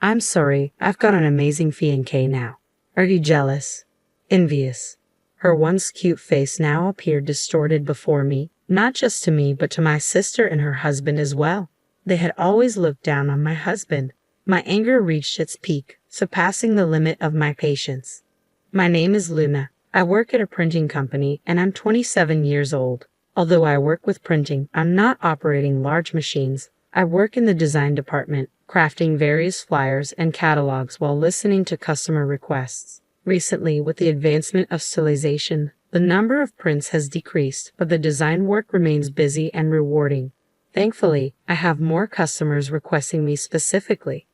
I'm sorry, I've got an amazing fiancé now. Are you jealous? Envious? Her once cute face now appeared distorted before me, not just to me but to my sister and her husband as well. They had always looked down on my husband. My anger reached its peak, surpassing the limit of my patience. My name is Luna. I work at a printing company and I'm 27 years old. Although I work with printing, I'm not operating large machines. I work in the design department, crafting various flyers and catalogs while listening to customer requests. Recently, with the advancement of stylization, the number of prints has decreased, but the design work remains busy and rewarding. Thankfully, I have more customers requesting me specifically.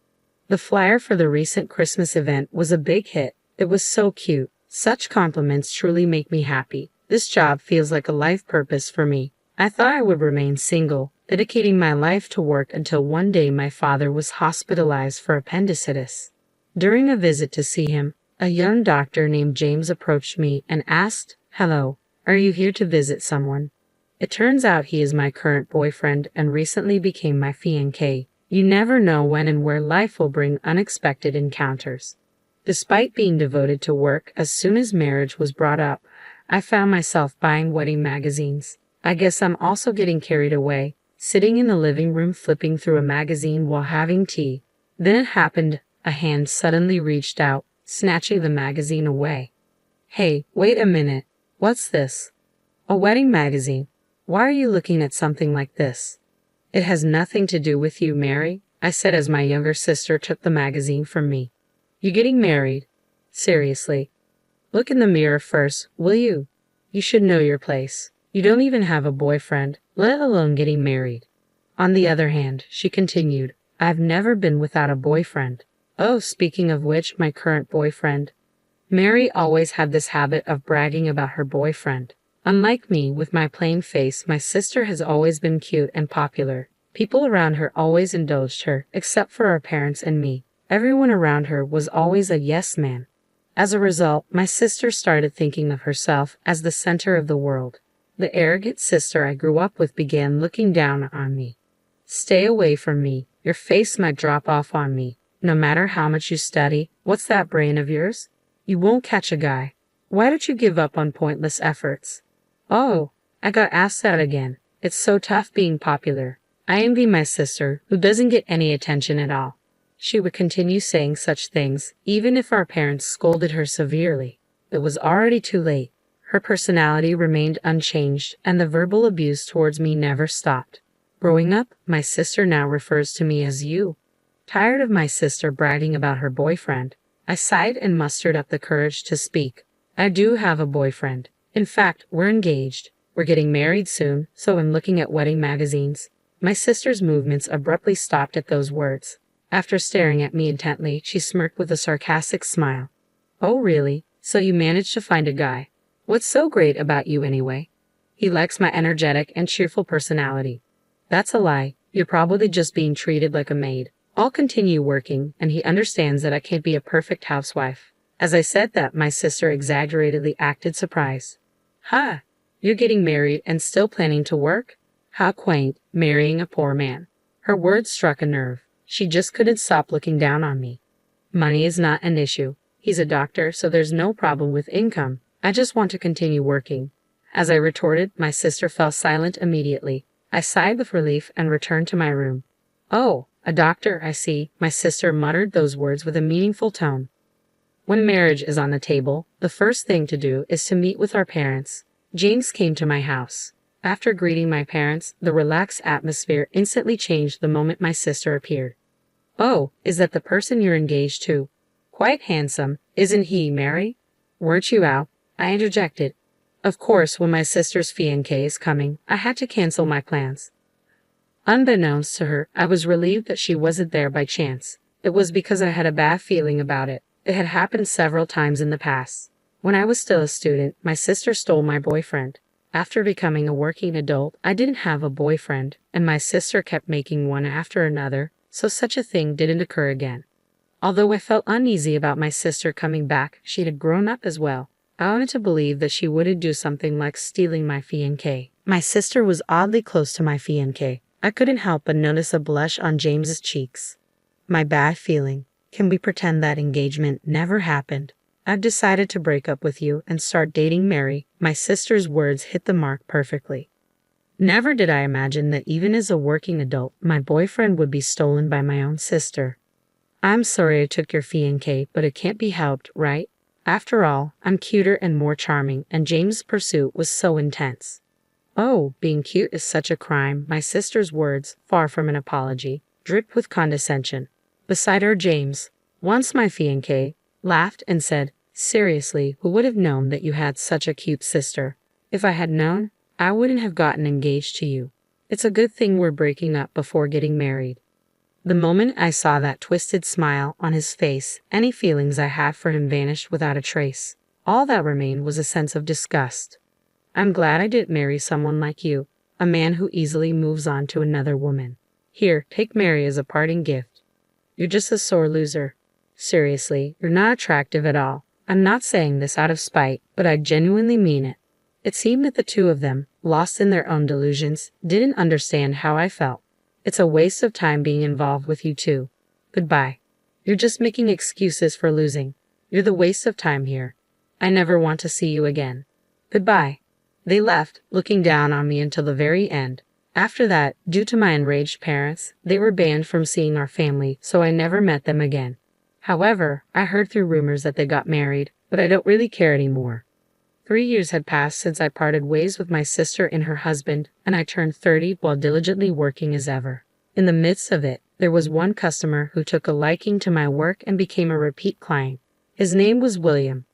The flyer for the recent Christmas event was a big hit. It was so cute. Such compliments truly make me happy. This job feels like a life purpose for me. I thought I would remain single, dedicating my life to work until one day my father was hospitalized for appendicitis. During a visit to see him, a young doctor named James approached me and asked, "Hello, are you here to visit someone?" It turns out he is my current boyfriend and recently became my fiancé. You never know when and where life will bring unexpected encounters. Despite being devoted to work, as soon as marriage was brought up, I found myself buying wedding magazines. I guess I'm also getting carried away, sitting in the living room flipping through a magazine while having tea. Then it happened, a hand suddenly reached out, snatching the magazine away. "Hey, wait a minute. What's this?" "A wedding magazine. Why are you looking at something like this?" "It has nothing to do with you, Mary," I said as my younger sister took the magazine from me. "You getting married? Seriously? Look in the mirror first, will you? You should know your place. You don't even have a boyfriend, let alone getting married." On the other hand, she continued, "I've never been without a boyfriend. Oh, speaking of which, my current boyfriend." Mary always had this habit of bragging about her boyfriend. Unlike me, with my plain face, my sister has always been cute and popular. People around her always indulged her, except for our parents and me. Everyone around her was always a yes man. As a result, my sister started thinking of herself as the center of the world. The arrogant sister I grew up with began looking down on me. "Stay away from me. Your face might drop off on me. No matter how much you study, what's that brain of yours? You won't catch a guy. Why don't you give up on pointless efforts?" Oh, I got asked that again. It's so tough being popular. I envy my sister, who doesn't get any attention at all. She would continue saying such things, even if our parents scolded her severely. It was already too late. Her personality remained unchanged, and the verbal abuse towards me never stopped. Growing up, my sister now refers to me as you. Tired of my sister bragging about her boyfriend, I sighed and mustered up the courage to speak. "I do have a boyfriend. In fact, we're engaged. We're getting married soon, so I'm looking at wedding magazines." My sister's movements abruptly stopped at those words. After staring at me intently, she smirked with a sarcastic smile. "Oh, really? So you managed to find a guy? What's so great about you anyway?" "He likes my energetic and cheerful personality." "That's a lie. You're probably just being treated like a maid. I'll continue working, and he understands that I can't be a perfect housewife." As I said that, my sister exaggeratedly acted surprised. "Ha! You're getting married and still planning to work? How quaint, marrying a poor man." Her words struck a nerve. She just couldn't stop looking down on me. "Money is not an issue. He's a doctor, so there's no problem with income. I just want to continue working." As I retorted, my sister fell silent immediately. I sighed with relief and returned to my room. "Oh, a doctor, I see." My sister muttered those words with a meaningful tone. When marriage is on the table, the first thing to do is to meet with our parents. James came to my house. After greeting my parents, the relaxed atmosphere instantly changed the moment my sister appeared. "Oh, is that the person you're engaged to? Quite handsome, isn't he, Mary? Weren't you out?" I interjected. Of course, when my sister's fiancé is coming, I had to cancel my plans. Unbeknownst to her, I was relieved that she wasn't there by chance. It was because I had a bad feeling about it. It had happened several times in the past. When I was still a student, my sister stole my boyfriend. After becoming a working adult, I didn't have a boyfriend, and my sister kept making one after another, so such a thing didn't occur again. Although I felt uneasy about my sister coming back, she had grown up as well. I wanted to believe that she wouldn't do something like stealing my fiancé. My sister was oddly close to my fiancé. I couldn't help but notice a blush on James's cheeks. My bad feeling. Can we pretend that engagement never happened? I've decided to break up with you and start dating Mary." My sister's words hit the mark perfectly. Never did I imagine that even as a working adult, my boyfriend would be stolen by my own sister. "I'm sorry I took your fiancé, but it can't be helped, right? After all, I'm cuter and more charming, and James' pursuit was so intense." "Oh, being cute is such a crime." My sister's words, far from an apology, dripped with condescension. Beside her, James, once my fiancé, laughed and said, "Seriously, who would have known that you had such a cute sister? If I had known, I wouldn't have gotten engaged to you. It's a good thing we're breaking up before getting married." The moment I saw that twisted smile on his face, any feelings I had for him vanished without a trace. All that remained was a sense of disgust. "I'm glad I didn't marry someone like you, a man who easily moves on to another woman. Here, take Mary as a parting gift. You're just a sore loser. Seriously, you're not attractive at all. I'm not saying this out of spite, but I genuinely mean it." It seemed that the two of them, lost in their own delusions, didn't understand how I felt. "It's a waste of time being involved with you two. Goodbye. You're just making excuses for losing. You're the waste of time here. I never want to see you again. Goodbye." They left, looking down on me until the very end. After that, due to my enraged parents, they were banned from seeing our family, so I never met them again. However, I heard through rumors that they got married, but I don't really care anymore. 3 years had passed since I parted ways with my sister and her husband, and I turned 30 while diligently working as ever. In the midst of it, there was one customer who took a liking to my work and became a repeat client. His name was William.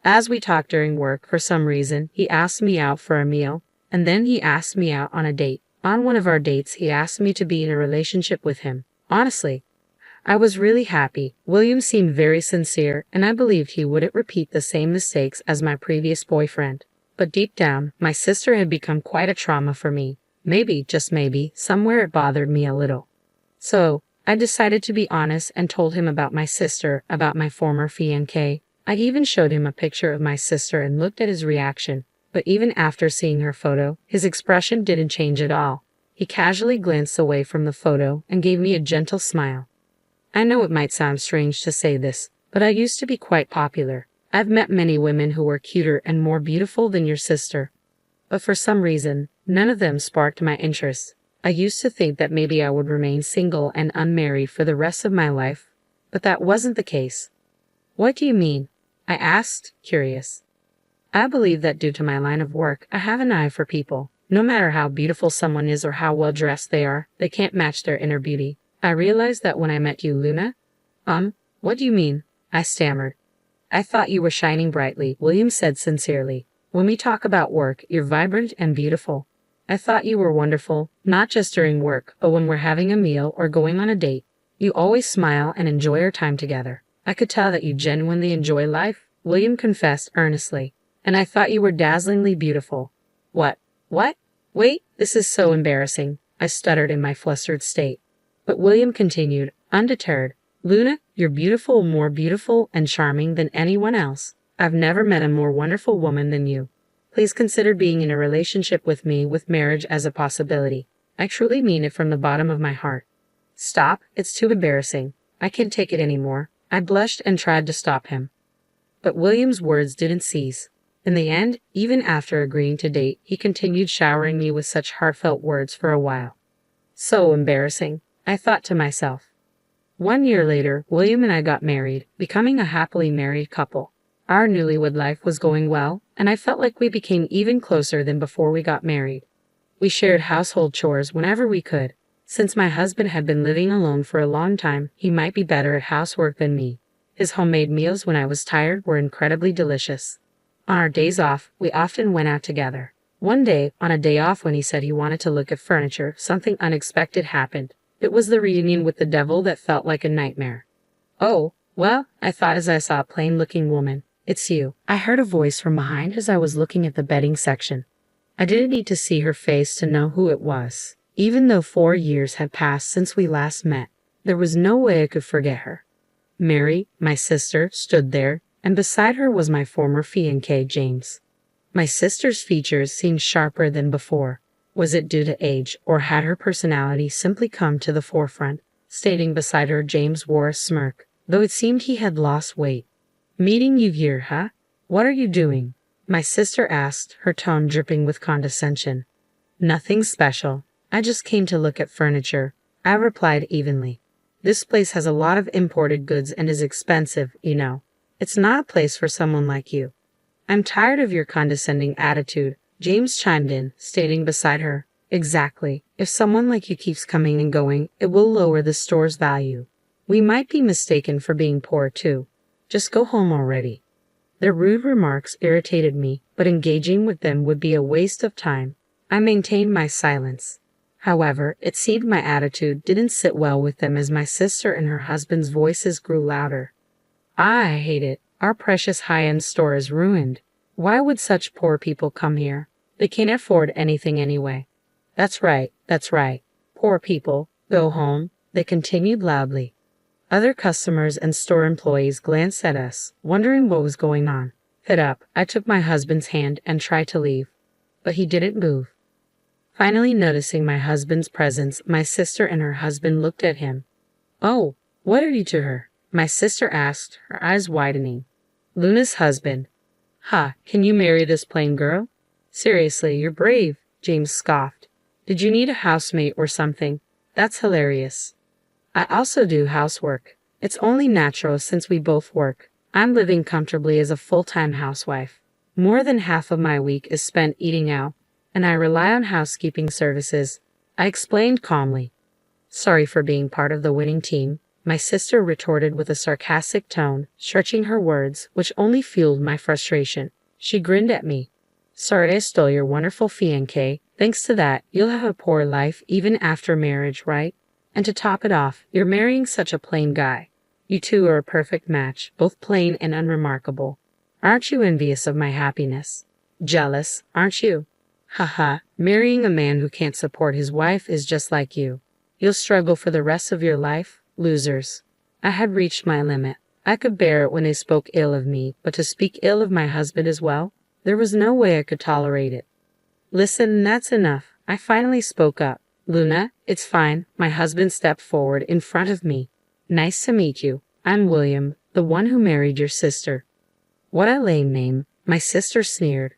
As we talked during work, for some reason, he asked me out for a meal, and then he asked me out on a date. On one of our dates, he asked me to be in a relationship with him. Honestly, I was really happy. William seemed very sincere, and I believed he wouldn't repeat the same mistakes as my previous boyfriend. But deep down, my sister had become quite a trauma for me. Maybe, just maybe, somewhere it bothered me a little. So, I decided to be honest and told him about my sister, about my former fiancé. I even showed him a picture of my sister and looked at his reaction. But even after seeing her photo, his expression didn't change at all. He casually glanced away from the photo and gave me a gentle smile. I know it might sound strange to say this, but I used to be quite popular. I've met many women who were cuter and more beautiful than your sister. But for some reason, none of them sparked my interest. I used to think that maybe I would remain single and unmarried for the rest of my life, but that wasn't the case. "What do you mean?" I asked, curious. "I believe that due to my line of work, I have an eye for people. No matter how beautiful someone is or how well dressed they are, they can't match their inner beauty. I realized that when I met you, Luna." What do you mean?" I stammered. "I thought you were shining brightly," William said sincerely. "When we talk about work, you're vibrant and beautiful. I thought you were wonderful, not just during work, but when we're having a meal or going on a date. You always smile and enjoy our time together. I could tell that you genuinely enjoy life," William confessed earnestly. "And I thought you were dazzlingly beautiful." What? Wait, this is so embarrassing," I stuttered in my flustered state. But William continued, undeterred. "Luna, you're beautiful, more beautiful and charming than anyone else. I've never met a more wonderful woman than you. Please consider being in a relationship with me, with marriage as a possibility. I truly mean it from the bottom of my heart." "Stop, it's too embarrassing. I can't take it anymore." I blushed and tried to stop him. But William's words didn't cease. In the end, even after agreeing to date, he continued showering me with such heartfelt words for a while. So embarrassing, I thought to myself. 1 year later, William and I got married, becoming a happily married couple. Our newlywed life was going well, and I felt like we became even closer than before we got married. We shared household chores whenever we could. Since my husband had been living alone for a long time, he might be better at housework than me. His homemade meals when I was tired were incredibly delicious. On our days off, we often went out together. One day, on a day off when he said he wanted to look at furniture, something unexpected happened. It was the reunion with the devil that felt like a nightmare. "Oh, well," I thought as I saw a plain-looking woman. "It's you." I heard a voice from behind as I was looking at the bedding section. I didn't need to see her face to know who it was. Even though 4 years had passed since we last met, there was no way I could forget her. Mary, my sister, stood there, and beside her was my former fiancé, James. My sister's features seemed sharper than before. Was it due to age, or had her personality simply come to the forefront? Standing beside her, James wore a smirk. though it seemed he had lost weight. Meeting you here, huh? What are you doing? My sister asked, her tone dripping with condescension. Nothing special. I just came to look at furniture, I replied evenly. This place has a lot of imported goods and is expensive, you know. It's not a place for someone like you. I'm tired of your condescending attitude, James chimed in, stating beside her. Exactly. If someone like you keeps coming and going, it will lower the store's value. We might be mistaken for being poor too. Just go home already. Their rude remarks irritated me, but engaging with them would be a waste of time. I maintained my silence. However, it seemed my attitude didn't sit well with them as my sister and her husband's voices grew louder. I hate it. Our precious high-end store is ruined. Why would such poor people come here? They can't afford anything anyway. That's right. Poor people. Go home, they continued loudly. Other customers and store employees glanced at us, wondering what was going on. Fed up, I took my husband's hand and tried to leave. But he didn't move. Finally noticing my husband's presence, my sister and her husband looked at him. Oh, what are you to her? My sister asked, her eyes widening. Luna's husband. Ha, can you marry this plain girl? Seriously, you're brave, James scoffed. Did you need a housemate or something? That's hilarious. I also do housework. It's only natural since we both work. I'm living comfortably as a full-time housewife. More than half of my week is spent eating out, and I rely on housekeeping services, I explained calmly. Sorry for being part of the winning team, my sister retorted with a sarcastic tone, stretching her words, which only fueled my frustration. She grinned at me. Sorry I stole your wonderful fiancé. Thanks to that, you'll have a poor life even after marriage, right? And to top it off, you're marrying such a plain guy. You two are a perfect match, both plain and unremarkable. Aren't you envious of my happiness? Jealous, aren't you? Haha, marrying a man who can't support his wife is just like you. You'll struggle for the rest of your life, losers. I had reached my limit. I could bear it when they spoke ill of me, but to speak ill of my husband as well? There was no way I could tolerate it. Listen, that's enough. I finally spoke up. Luna, it's fine. My husband stepped forward in front of me. Nice to meet you. I'm William, the one who married your sister. What a lame name, my sister sneered.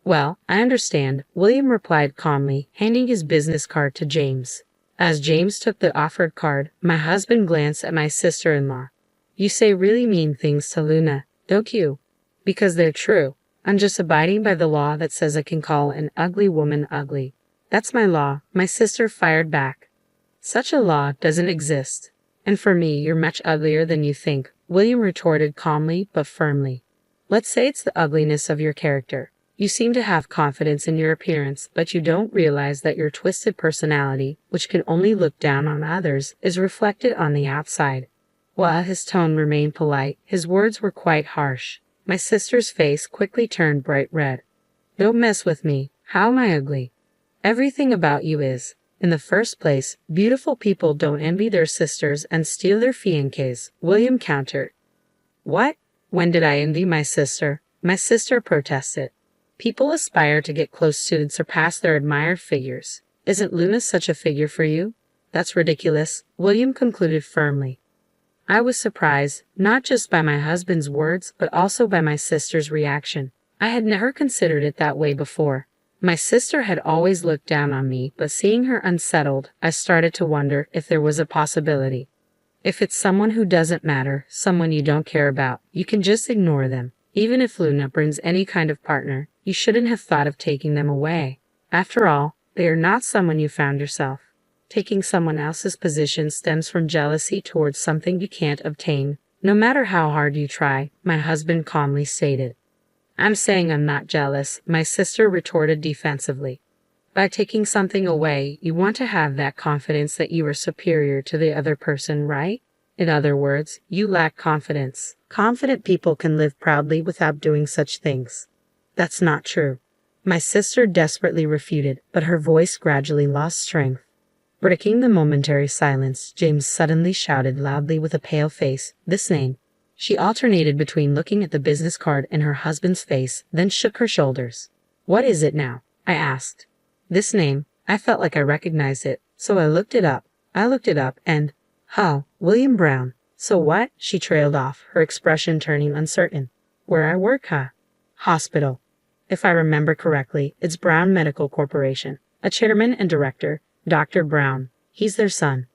Well, I understand, William replied calmly, handing his business card to James. As James took the offered card, my husband glanced at my sister-in-law. You say really mean things to Luna, don't you? Because they're true. I'm just abiding by the law that says I can call an ugly woman ugly. That's my law, my sister fired back. Such a law doesn't exist. And for me, you're much uglier than you think, William retorted calmly but firmly. Let's say it's the ugliness of your character. You seem to have confidence in your appearance, but you don't realize that your twisted personality, which can only look down on others, is reflected on the outside. While his tone remained polite, his words were quite harsh. My sister's face quickly turned bright red. Don't mess with me. How am I ugly? Everything about you is. In the first place, beautiful people don't envy their sisters and steal their fiancés, William countered. What? When did I envy my sister? My sister protested. People aspire to get close to and surpass their admired figures. Isn't Luna such a figure for you? That's ridiculous, William concluded firmly. I was surprised, not just by my husband's words, but also by my sister's reaction. I had never considered it that way before. My sister had always looked down on me, but seeing her unsettled, I started to wonder if there was a possibility. If it's someone who doesn't matter, someone you don't care about, you can just ignore them. Even if Luna brings any kind of partner, you shouldn't have thought of taking them away. After all, they are not someone you found yourself. Taking someone else's position stems from jealousy towards something you can't obtain, no matter how hard you try, my husband calmly stated. I'm saying I'm not jealous, my sister retorted defensively. By taking something away, you want to have that confidence that you are superior to the other person, right? In other words, you lack confidence. Confident people can live proudly without doing such things. That's not true. My sister desperately refuted, but her voice gradually lost strength. Breaking the momentary silence, James suddenly shouted loudly with a pale face, "This name." She alternated between looking at the business card and her husband's face, then shook her shoulders. What is it now? I asked. This name. I felt like I recognized it, so I looked it up. And, William Brown. So what? She trailed off, her expression turning uncertain. Where I work, huh? Hospital. If I remember correctly, it's Brown Medical Corporation. A chairman and director, Dr. Brown. He's their son.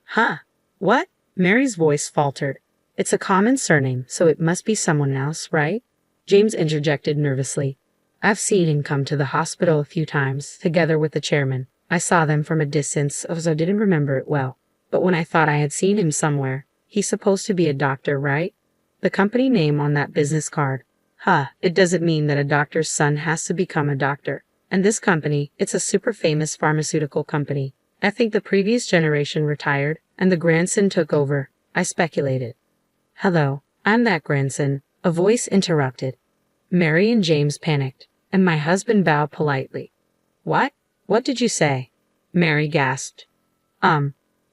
Huh? What? Mary's voice faltered. It's a common surname, so it must be someone else, right? James interjected nervously. I've seen him come to the hospital a few times, together with the chairman. I saw them from a distance, so I didn't remember it well. But when I thought I had seen him somewhere, he's supposed to be a doctor, right? The company name on that business card. Huh, it doesn't mean that a doctor's son has to become a doctor. And this company, it's a super famous pharmaceutical company. I think the previous generation retired, and the grandson took over, I speculated. Hello, I'm that grandson, a voice interrupted. Mary and James panicked, and my husband bowed politely. What? What did you say? Mary gasped.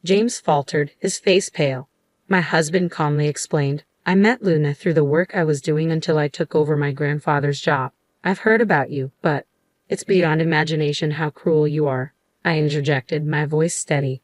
James faltered, his face pale. My husband calmly explained, I met Luna through the work I was doing until I took over my grandfather's job. I've heard about you, but it's beyond imagination how cruel you are, I interjected, my voice steady.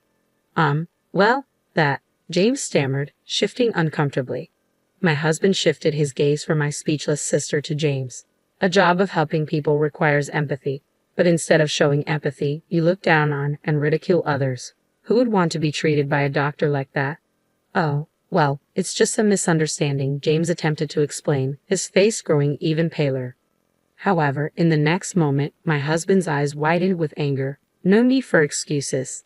Well, that, James stammered, shifting uncomfortably. My husband shifted his gaze from my speechless sister to James. A job of helping people requires empathy, but instead of showing empathy, you look down on and ridicule others. Who would want to be treated by a doctor like that? Oh, well, it's just a misunderstanding, James attempted to explain, his face growing even paler. However, in the next moment, my husband's eyes widened with anger. No need for excuses.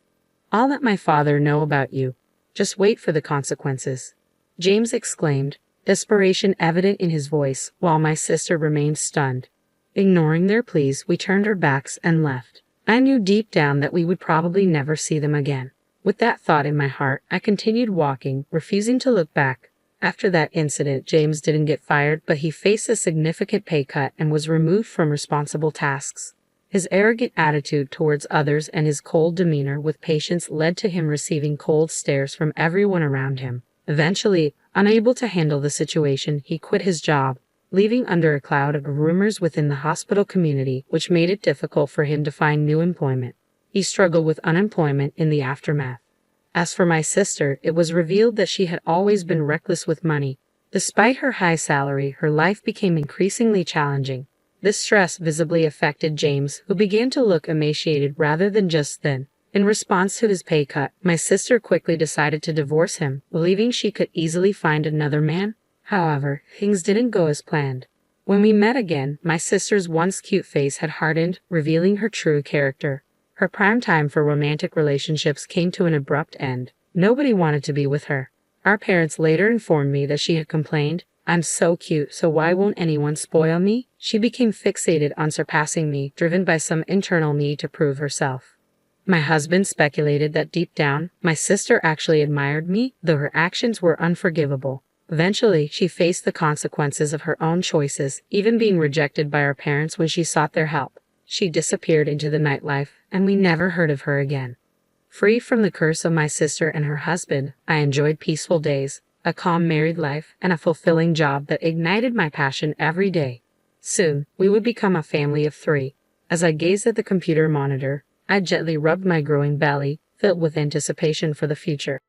I'll let my father know about you. Just wait for the consequences. James exclaimed, desperation evident in his voice, while my sister remained stunned. Ignoring their pleas, we turned our backs and left. I knew deep down that we would probably never see them again. With that thought in my heart, I continued walking, refusing to look back. After that incident, James didn't get fired, but he faced a significant pay cut and was removed from responsible tasks. His arrogant attitude towards others and his cold demeanor with patients led to him receiving cold stares from everyone around him. Eventually, unable to handle the situation, he quit his job, leaving under a cloud of rumors within the hospital community, which made it difficult for him to find new employment. He struggled with unemployment in the aftermath. As for my sister, it was revealed that she had always been reckless with money. Despite her high salary, her life became increasingly challenging. This stress visibly affected James, who began to look emaciated rather than just thin. In response to his pay cut, my sister quickly decided to divorce him, believing she could easily find another man. However, things didn't go as planned. When we met again, my sister's once cute face had hardened, revealing her true character. Her prime time for romantic relationships came to an abrupt end. Nobody wanted to be with her. Our parents later informed me that she had complained, I'm so cute, so why won't anyone spoil me? She became fixated on surpassing me, driven by some internal need to prove herself. My husband speculated that deep down, my sister actually admired me, though her actions were unforgivable. Eventually, she faced the consequences of her own choices, even being rejected by our parents when she sought their help. She disappeared into the nightlife, and we never heard of her again. Free from the curse of my sister and her husband, I enjoyed peaceful days, a calm married life, and a fulfilling job that ignited my passion every day. Soon, we would become a family of 3. As I gazed at the computer monitor, I gently rubbed my growing belly, filled with anticipation for the future.